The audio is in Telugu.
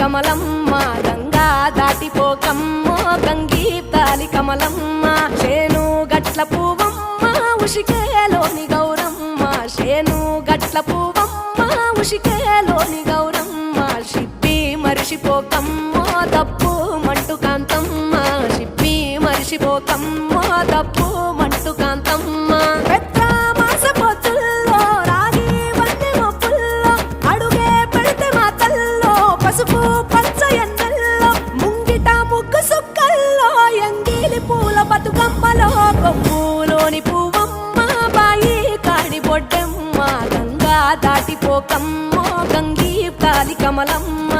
కమలమ్మ గంగా దాటిపోకమ్మో గంగీ తాలి కమలమ్మ శేను గట్ల పువ్వమ్మ ఉషికేలోని గౌరమ్మ శేను గట్ల పువ్వమ్మ ఉషికేలోని గౌరమ్మ షిప్పి మరిషిపోకమ్మో తప్పు మంటు కాంతమ్మ షిప్పి మరిషిపోకమ్మో తప్పు మంటు కాంతమ్మ పసుపు పచ్చ ఎన్నెల్లో ముంగిట ముగ్గు సుక్కల్లో ఎంగిలి పూల బతుకమ్మలో కొమ్ములోని పువ్వమ్మ బాయి కాడి బొడ్డమ్మ గంగా దాటిపోకమ్మో గంగీ తాలి కమలమ్మ